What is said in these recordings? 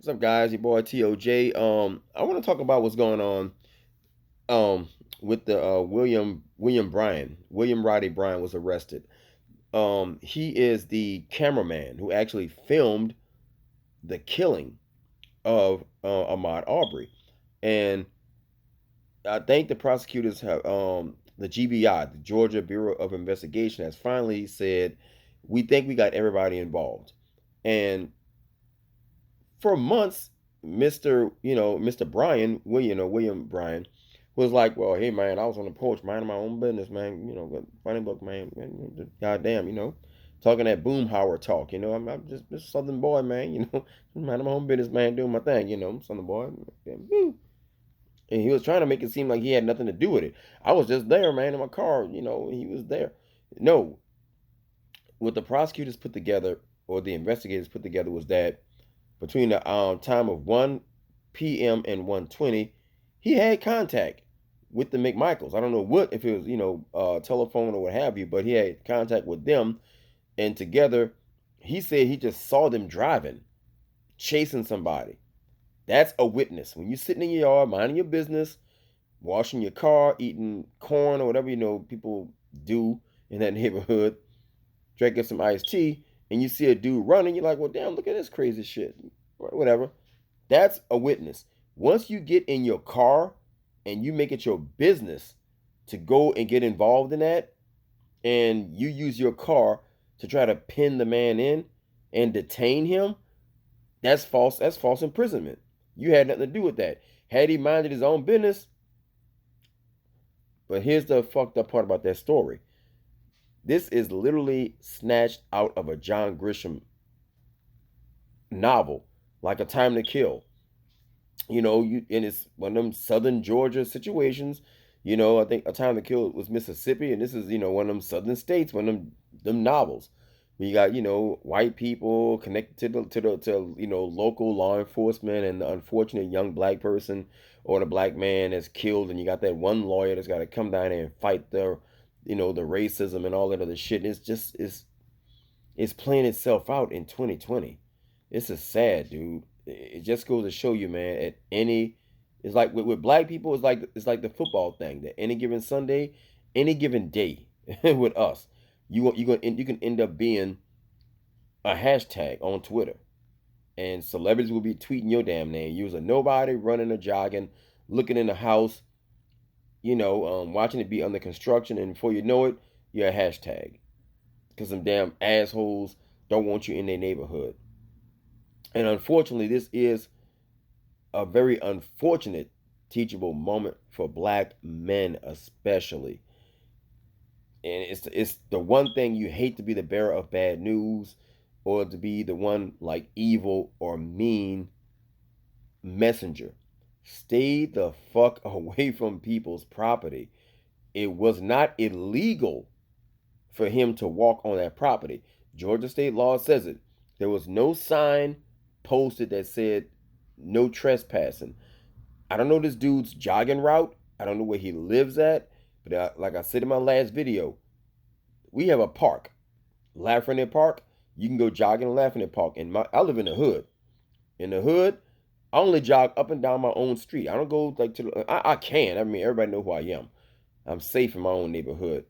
What's up, guys? Your boy TOJ. I want to talk about what's going on with the William Bryan. William Roddy Bryan was arrested. He is the cameraman who actually filmed the killing of Ahmaud Arbery, and I think the prosecutors have the GBI, the Georgia Bureau of Investigation, has finally said we think we got everybody involved, and for months, Mr. Bryan, William Bryan, was like, well, hey man, I was on the porch minding my own business, man. Funny book, man. Goddamn, talking that Boomhauer talk. I'm just a Southern boy, man. Minding my own business, man, doing my thing. Southern boy. And he was trying to make it seem like he had nothing to do with it. I was just there, man, in my car. He was there. No, what the prosecutors put together or the investigators put together was that between the time of 1 p.m. and 1:20, he had contact with the McMichaels. I don't know what, if it was, telephone or what have you, but he had contact with them. And together, he said he just saw them driving, chasing somebody. That's a witness. When you're sitting in your yard, minding your business, washing your car, eating corn or whatever, people do in that neighborhood, drinking some iced tea, and you see a dude running, you're like, well, damn, look at this crazy shit. Whatever. That's a witness. Once you get in your car and you make it your business to go and get involved in that, and you use your car to try to pin the man in and detain him, that's false. That's false imprisonment. You had nothing to do with that. Had he minded his own business, but here's the fucked up part about that story. This is literally snatched out of a John Grisham novel, like A Time to Kill. And it's one of them Southern Georgia situations. I think A Time to Kill was Mississippi, and this is one of them Southern states, one of them novels. You got white people connected to local law enforcement, and the unfortunate young black person or the black man that's killed, and you got that one lawyer that's got to come down there and fight the racism and all that other shit. It's playing itself out in 2020. This is sad, dude. It just goes to show you, man. It's like with black people, it's like the football thing. That any given Sunday, any given day, with us, you can end up being a hashtag on Twitter, and celebrities will be tweeting your damn name. You was a nobody running or jogging, looking in the house, watching it be under construction, and before you know it, you're a hashtag because some damn assholes don't want you in their neighborhood. And unfortunately, this is a very unfortunate teachable moment for black men, especially. And it's the one thing you hate, to be the bearer of bad news, or to be the one like evil or mean messenger. Stay the fuck away from people's property. It was not illegal for him to walk on that property. Georgia state law says it. There was no sign posted that said no trespassing. I don't know this dude's jogging route. I don't know where he lives at. But like I said in my last video, we have a park, Lafreniere Park. You can go jogging in Lafreniere Park. And I live in the hood. In the hood, I only jog up and down my own street. I don't go like I can. I mean, everybody know who I am. I'm safe in my own neighborhood.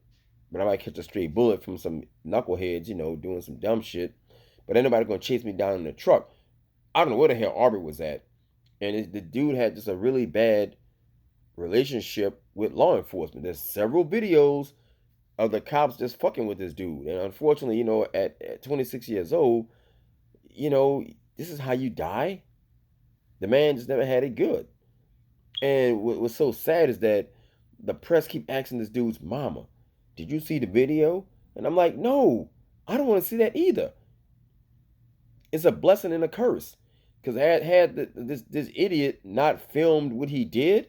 But I might catch a stray bullet from some knuckleheads, doing some dumb shit. But ain't nobody gonna chase me down in the truck. I don't know where the hell Arbery was at. And the dude had just a really bad relationship with law enforcement. There's several videos of the cops just fucking with this dude. And unfortunately, at 26 years old, this is how you die. The man just never had it good. And what's so sad is that the press keep asking this dude's mama, did you see the video? And I'm like, no, I don't want to see that either. It's a blessing and a curse. Because this idiot not filmed what he did,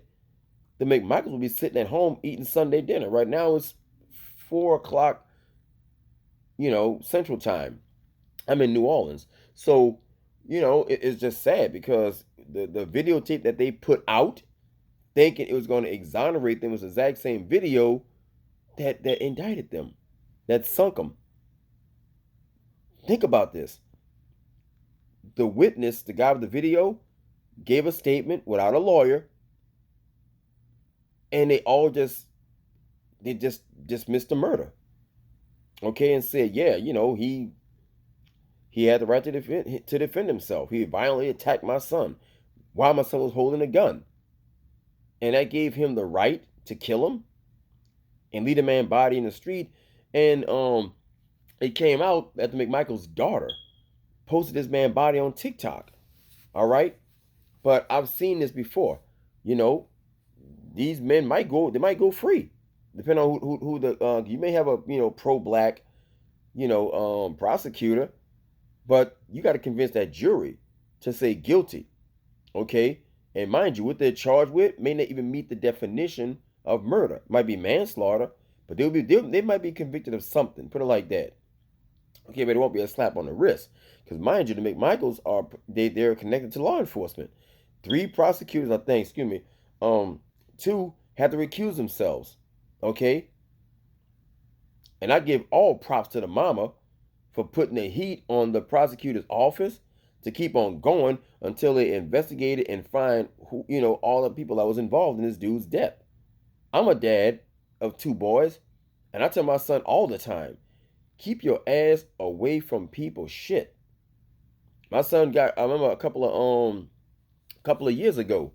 the McMichaels would be sitting at home eating Sunday dinner. Right now it's 4 o'clock, Central Time. I'm in New Orleans. So, it's just sad because the videotape that they put out, thinking it was going to exonerate them, was the exact same video that indicted them, that sunk them. Think about this. the witness, the guy with the video, gave a statement without a lawyer, and they just dismissed the murder. Okay, and said, yeah, he had the right to defend himself. He violently attacked my son while my son was holding a gun, and that gave him the right to kill him and leave a man's body in the street. And it came out that the McMichael's daughter posted this man's body on TikTok. All right, but I've seen this before. You know, these men might go. They might go free, depending on who the. You may have a pro-black prosecutor, but you got to convince that jury to say guilty. Okay, and mind you, what they're charged with may not even meet the definition of murder. Might be manslaughter, but they might be convicted of something. Put it like that. Okay, but it won't be a slap on the wrist. Because mind you, the McMichaels they're connected to law enforcement. Three prosecutors, I think, excuse me, two had to recuse themselves. Okay? And I give all props to the mama for putting the heat on the prosecutor's office to keep on going until they investigated and find all the people that was involved in this dude's death. I'm a dad of two boys, and I tell my son all the time, keep your ass away from people's shit. My son I remember a couple of years ago,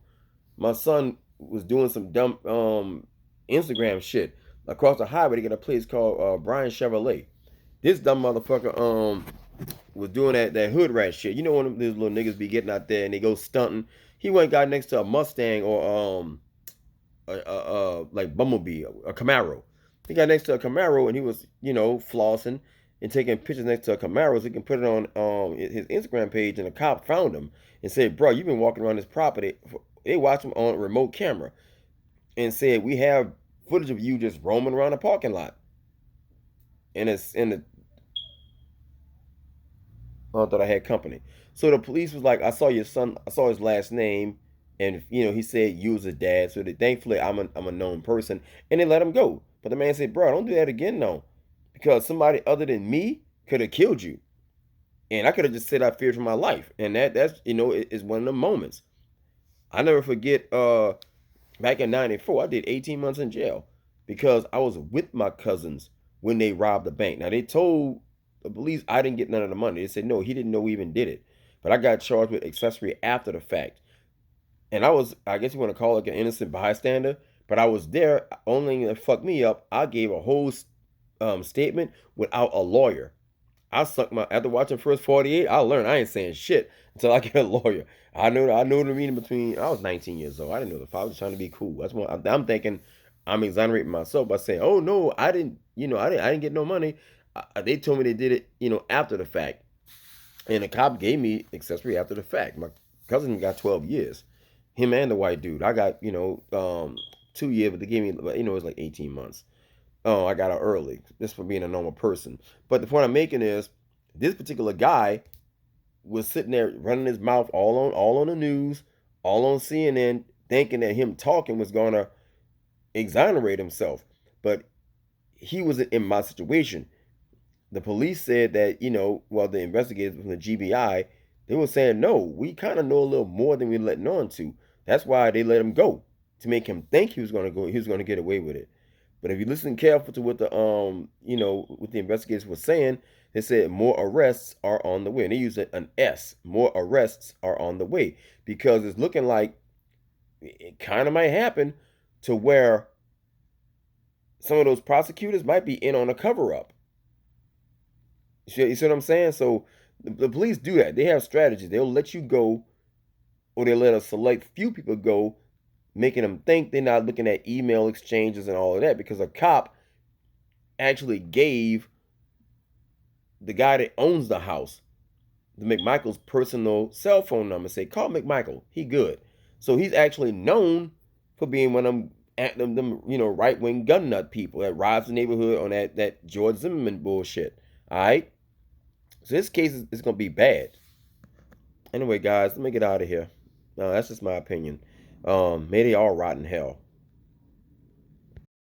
my son was doing some dumb Instagram shit across the highway to get a place called Brian Chevrolet. This dumb motherfucker was doing that hood rat shit. You know when these little niggas be getting out there and they go stunting. He went got next to a Mustang or like Bumblebee, a Camaro. He got next to a Camaro and he was flossing and taking pictures next to a Camaro so he can put it on his Instagram page. And a cop found him and said, "Bro, you've been walking around this property." They watched him on a remote camera and said, "We have footage of you just roaming around the parking lot." And it's in the I thought I had company. So the police was like, "I saw your son. I saw his last name, and he said you was his dad." So thankfully, I'm a known person, and they let him go. But the man said, "Bro, don't do that again, no, because somebody other than me could have killed you, and I could have just said I feared for my life." And that's is one of the moments I never forget. Back in '94, I did 18 months in jail because I was with my cousins when they robbed the bank. Now they told the police I didn't get none of the money. They said no, he didn't know we even did it. But I got charged with accessory after the fact. And I guess you want to call it like an innocent bystander, but I was there. Only thing that fucked me up, I gave a whole statement without a lawyer. After watching first 48, I learned I ain't saying shit until I get a lawyer. I know the meaning between. I was 19 years old. I didn't know the I was trying to be cool. That's what I'm thinking. I'm exonerating myself by saying, "Oh no, I didn't. I didn't get no money." They told me they did it, after the fact, and the cop gave me accessory after the fact. My cousin got 12 years. Him and the white dude. I got 2 years, but they gave me it was like 18 months. Oh, I got out early. This for being a normal person. But the point I'm making is this particular guy was sitting there running his mouth all on the news, all on CNN, thinking that him talking was gonna exonerate himself. But he was in my situation. The police said that, well, the investigators from the GBI, they were saying, no, we kind of know a little more than we're letting on to. That's why they let him go, to make him think he was going to go, he was going to get away with it. But if you listen careful to what what the investigators were saying, they said more arrests are on the way. And they used an S. More arrests are on the way. Because it's looking like it kind of might happen to where some of those prosecutors might be in on a cover-up. You see what I'm saying? So the police do that. They have strategies. They'll let you go, or they'll let a select few people go, making them think they're not looking at email exchanges and all of that, because a cop actually gave the guy that owns the house the McMichael's personal cell phone number. Say, call McMichael. He good. So he's actually known for being one of them right-wing gun nut people that robs the neighborhood on that George Zimmerman bullshit. All right? So this case is going to be bad. Anyway, guys, let me get out of here. No, that's just my opinion. May they all rot in hell.